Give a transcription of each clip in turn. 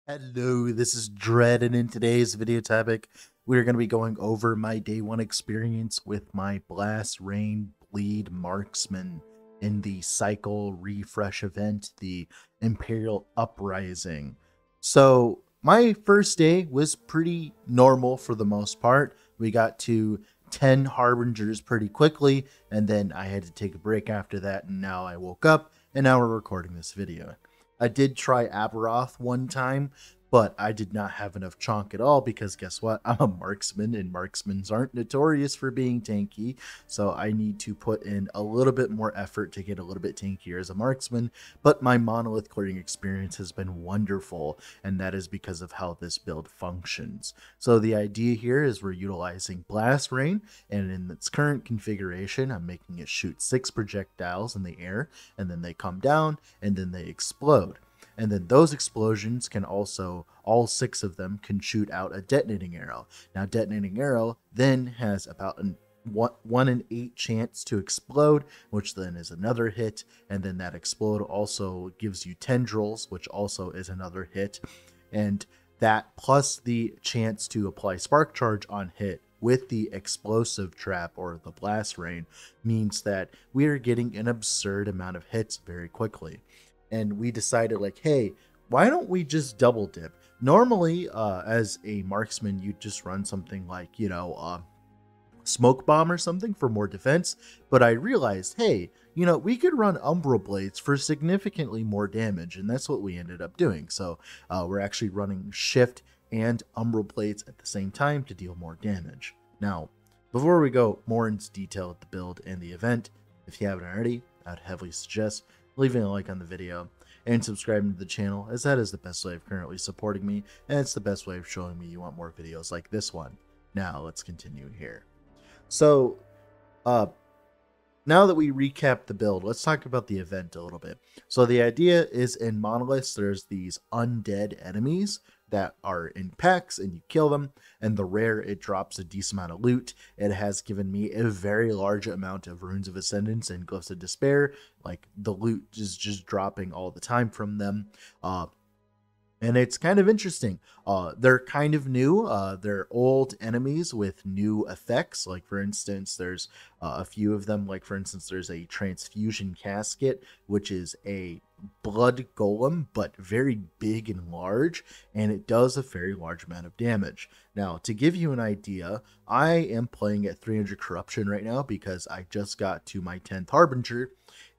Hello, this is Dread, and in today's video topic, we're going to be going over my day one experience with my Blast Rain Bleed Marksman in the Cycle Refresh event, the Imperial Uprising. So, my first day was pretty normal for the most part. We got to 10 Harbingers pretty quickly, and then I had to take a break after that, and now I woke up, and now we're recording this video. I did try Aberoth one time, but I did not have enough chonk at all because guess what? I'm a marksman and marksmans aren't notorious for being tanky. So I need to put in a little bit more effort to get a little bit tankier as a marksman. But my monolith clearing experience has been wonderful, and that is because of how this build functions. So the idea here is we're utilizing Blast Rain, and in its current configuration, I'm making it shoot 6 projectiles in the air, and then they come down, and then they explode. And then those explosions can also, all 6 of them can shoot out a detonating arrow. Now, detonating arrow then has about a 1 in 8 chance to explode, which then is another hit. And then that explode also gives you tendrils, which also is another hit. And that plus the chance to apply spark charge on hit with the explosive trap or the blast rain means that we are getting an absurd amount of hits very quickly. And we decided, like, hey, why don't we just double dip? Normally, as a marksman, you just run something like, smoke bomb or something for more defense. But I realized, hey, we could run Umbral Blades for significantly more damage, and that's what we ended up doing. So we're actually running Shift and Umbral Blades at the same time to deal more damage. Now, before we go more into detail with the build and the event, if you haven't already, I'd heavily suggest leaving a like on the video and subscribing to the channel, as that is the best way of currently supporting me, and it's the best way of showing me you want more videos like this one. Now let's continue here. So now that we recapped the build, let's talk about the event a little bit. So the idea is, in monoliths, there's these undead enemies that are in packs, and you kill them, and the rare, it drops a decent amount of loot. It has given me a very large amount of Runes of Ascendance and Glyphs of Despair. Like, the loot is just dropping all the time from them. And it's kind of interesting. They're kind of new. They're old enemies with new effects. Like, for instance, there's a few of them. Like, for instance, there's a Transfusion Casket, which is a blood golem, but very big and large, and it does a very large amount of damage. Now, to give you an idea, I am playing at 300 corruption right now because I just got to my 10th Harbinger,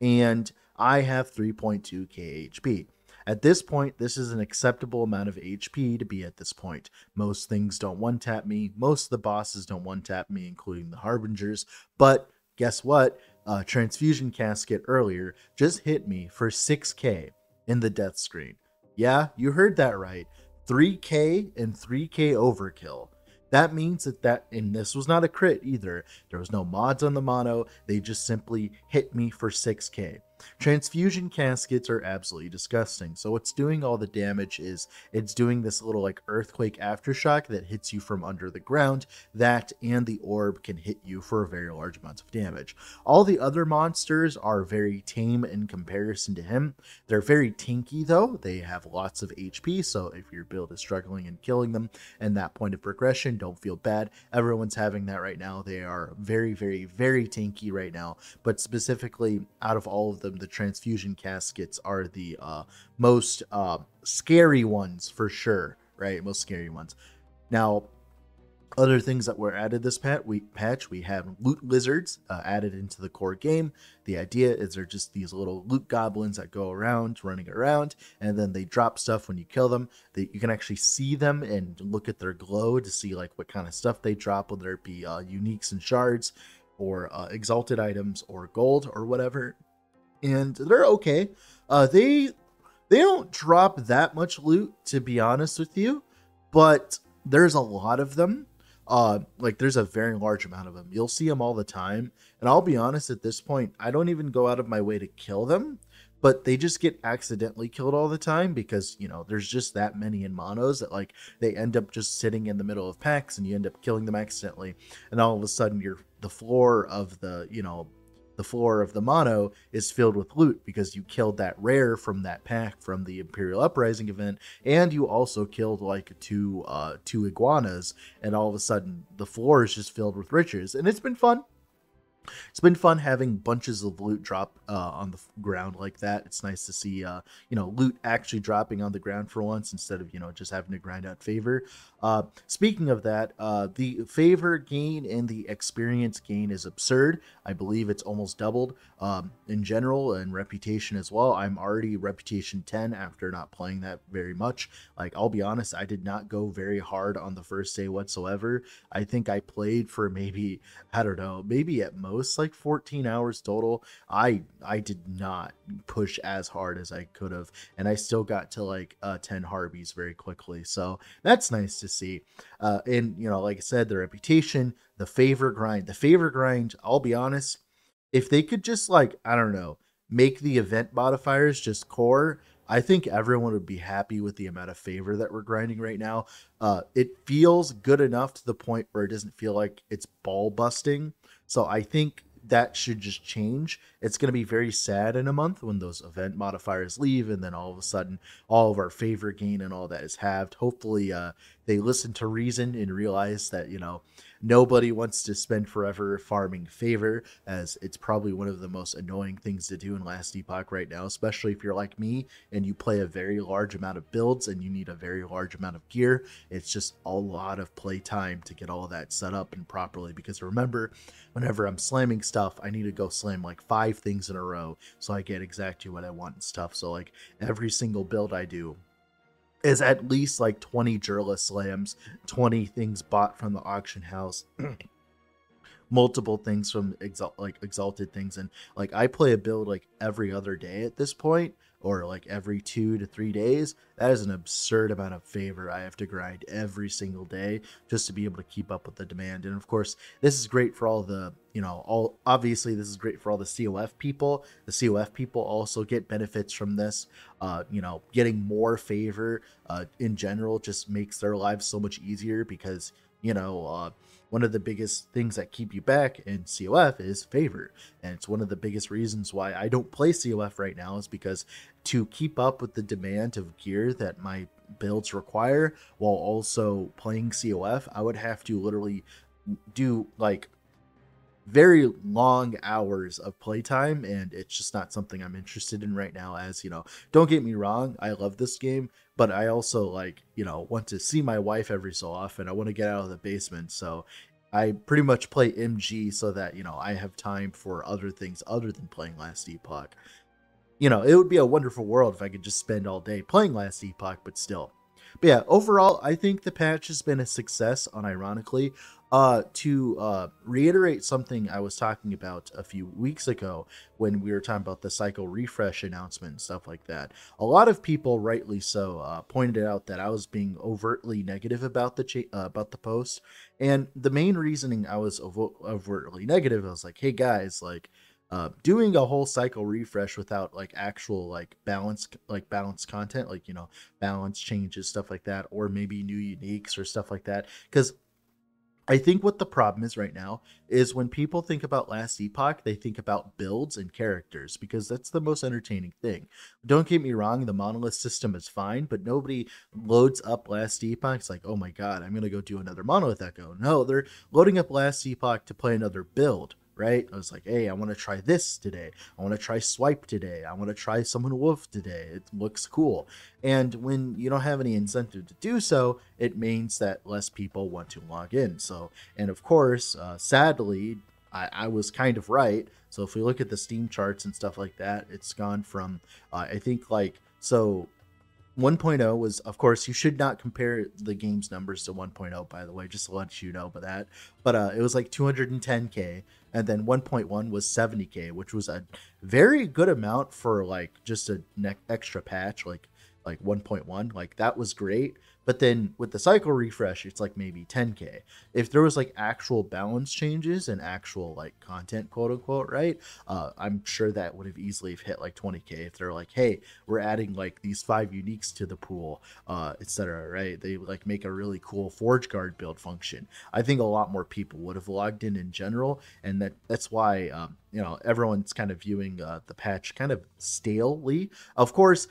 and I have 3.2k HP. At this point, this is an acceptable amount of HP to be at this point. Most things don't one-tap me. Most of the bosses don't one-tap me, including the Harbingers. But guess what? Transfusion Casket earlier just hit me for 6k in the death screen. Yeah, you heard that right. 3k and 3k overkill. That means and this was not a crit either. There was no mods on the mono. They just simply hit me for 6k. Transfusion caskets are absolutely disgusting. So what's doing all the damage is it's doing this little like earthquake aftershock that hits you from under the ground. That and the orb can hit you for a very large amount of damage. All the other monsters are very tame in comparison to him. They're very tanky though. They have lots of HP, so if your build is struggling and killing them and that point of progression, don't feel bad. Everyone's having that right now. They are very, very, very tanky right now, but specifically out of all of them, the transfusion caskets are the most scary ones for sure, right? Most scary ones. Now, other things that were added this patch, we have loot lizards added into the core game. The idea is they're just these little loot goblins that go around, running around, and then they drop stuff when you kill them. You can actually see them and look at their glow to see like what kind of stuff they drop, whether it be uniques and shards, or exalted items, or gold, or whatever. And they're okay. They don't drop that much loot, to be honest with you, but there's a lot of them. Like, there's a very large amount of them. You'll see them all the time, and I'll be honest, at this point, I don't even go out of my way to kill them, but they just get accidentally killed all the time because, there's just that many in monos that, like, they end up just sitting in the middle of packs, and you end up killing them accidentally, and all of a sudden, the floor of the, the floor of the mono is filled with loot because you killed that rare from that pack from the Imperial Uprising event, and you also killed like two iguanas, and all of a sudden the floor is just filled with riches, and it's been fun. It's been fun having bunches of loot drop on the ground like that. It's nice to see, loot actually dropping on the ground for once instead of, just having to grind out favor. Speaking of that, the favor gain and the experience gain is absurd. I believe it's almost doubled in general, and reputation as well. I'm already reputation 10 after not playing that very much. Like, I'll be honest, I did not go very hard on the first day whatsoever. I think I played for maybe, I don't know, maybe at most like 14 hours total. I did not push as hard as I could have, and I still got to like 10 Harbies very quickly. So that's nice to see. And like I said, the reputation, the favor grind, I'll be honest, if they could just, like, I don't know, make the event modifiers just core, I think everyone would be happy with the amount of favor that we're grinding right now. It feels good enough to the point where it doesn't feel like it's ball busting. So I think that should just change. It's going to be very sad in a month when those event modifiers leave, and then all of a sudden all of our favor gain and all that is halved. Hopefully they listen to reason and realize that nobody wants to spend forever farming favor, as it's probably one of the most annoying things to do in Last Epoch right now, especially if you're like me and you play a very large amount of builds and you need a very large amount of gear. It's just a lot of play time to get all that set up and properly, because remember, whenever I'm slamming stuff, I need to go slam like 5 things in a row so I get exactly what I want and stuff. So like every single build I do is at least like 20 Jurla slams, 20 things bought from the auction house, multiple things from exalted things. And like I play a build like every other day at this point, or like every 2 to 3 days. That is an absurd amount of favor I have to grind every single day just to be able to keep up with the demand. And of course, this is great for all the, obviously this is great for all the COF people. The COF people also get benefits from this. Getting more favor in general just makes their lives so much easier, because one of the biggest things that keep you back in COF is favor. And it's one of the biggest reasons why I don't play COF right now, is because to keep up with the demand of gear that my builds require while also playing COF, I would have to literally do like very long hours of playtime, and it's just not something I'm interested in right now. As don't get me wrong, I love this game, but I also want to see my wife every so often. I want to get out of the basement, so I pretty much play MG so that I have time for other things other than playing Last Epoch. It would be a wonderful world if I could just spend all day playing Last Epoch, but still. But yeah, overall, I think the patch has been a success, unironically. To reiterate something I was talking about a few weeks ago when we were talking about the cycle refresh announcement and stuff like that, a lot of people, rightly so, pointed out that I was being overtly negative about the post. And the main reasoning I was overtly negative, I was like, hey guys, doing a whole cycle refresh without actual balanced content, balance changes, stuff like that, or maybe new uniques or stuff like that. Because I think what the problem is right now is when people think about Last Epoch, they think about builds and characters, because that's the most entertaining thing. Don't get me wrong, the monolith system is fine, but nobody loads up Last Epoch. It's like, oh my god, I'm going to go do another monolith echo. No, they're loading up Last Epoch to play another build. Right? I was like, hey, I want to try this today. I want to try Swipe today. I want to try Summon Wolf today. It looks cool. And when you don't have any incentive to do so, it means that less people want to log in. So, and of course, sadly, I was kind of right. So if we look at the Steam charts and stuff like that, it's gone from, I think 1.0 was, of course, you should not compare the game's numbers to 1.0, by the way, just to let you know about that. But it was like 210K, and then 1.1 was 70K, which was a very good amount for just a extra patch. like 1.1, like that was great. But then with the cycle refresh, it's like maybe 10k. If there was like actual balance changes and actual like content, quote unquote, right? I'm sure that would have easily have hit like 20k if they're like, hey, we're adding like these 5 uniques to the pool, etc. Right? They like make a really cool Forge Guard build function. I think a lot more people would have logged in general, and that's why everyone's kind of viewing the patch kind of stalely. Of course,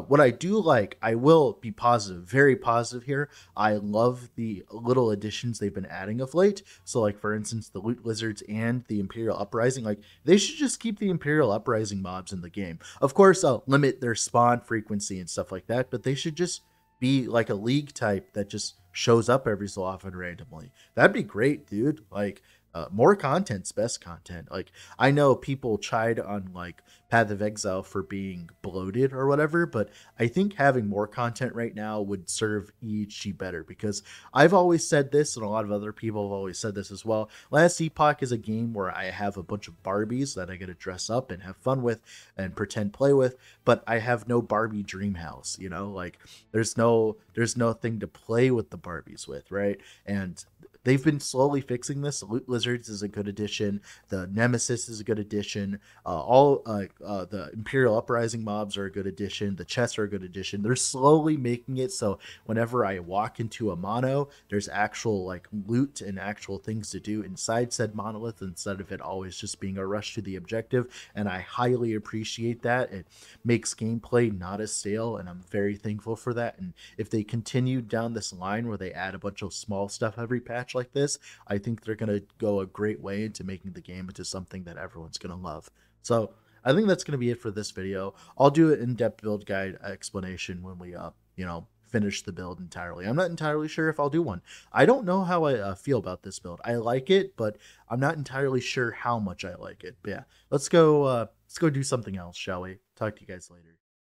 what I do like, I will be positive, very positive here. I love the little additions they've been adding of late. So, like, for instance, the Loot Lizards and the Imperial Uprising, like, they should just keep the Imperial Uprising mobs in the game. Of course, limit their spawn frequency and stuff like that, but they should just be like a league type that just shows up every so often randomly. That'd be great, dude. Like, more content's best content. Like, I know people chide on like Path of Exile for being bloated or whatever, but I think having more content right now would serve EHG better, because I've always said this, and a lot of other people have always said this as well. Last Epoch is a game where I have a bunch of Barbies that I get to dress up and have fun with and pretend play with, but I have no Barbie dream house, like there's no thing to play with the Barbies with, right? And they've been slowly fixing this. The Loot Lizards is a good addition. The Nemesis is a good addition. The Imperial Uprising mobs are a good addition. The chests are a good addition. They're slowly making it so whenever I walk into a mono, there's actual like loot and actual things to do inside said monolith, instead of it always just being a rush to the objective. And I highly appreciate that. It makes gameplay not as stale, and I'm very thankful for that. And if they continue down this line where they add a bunch of small stuff every patch like this, I think they're going to go a great way into making the game into something that everyone's going to love. So I think that's going to be it for this video. I'll do an in-depth build guide explanation when we finish the build entirely. I'm not entirely sure if I'll do one. I don't know how I feel about this build. I like it, but I'm not entirely sure how much I like it. But yeah, let's go do something else, shall we? Talk to you guys later.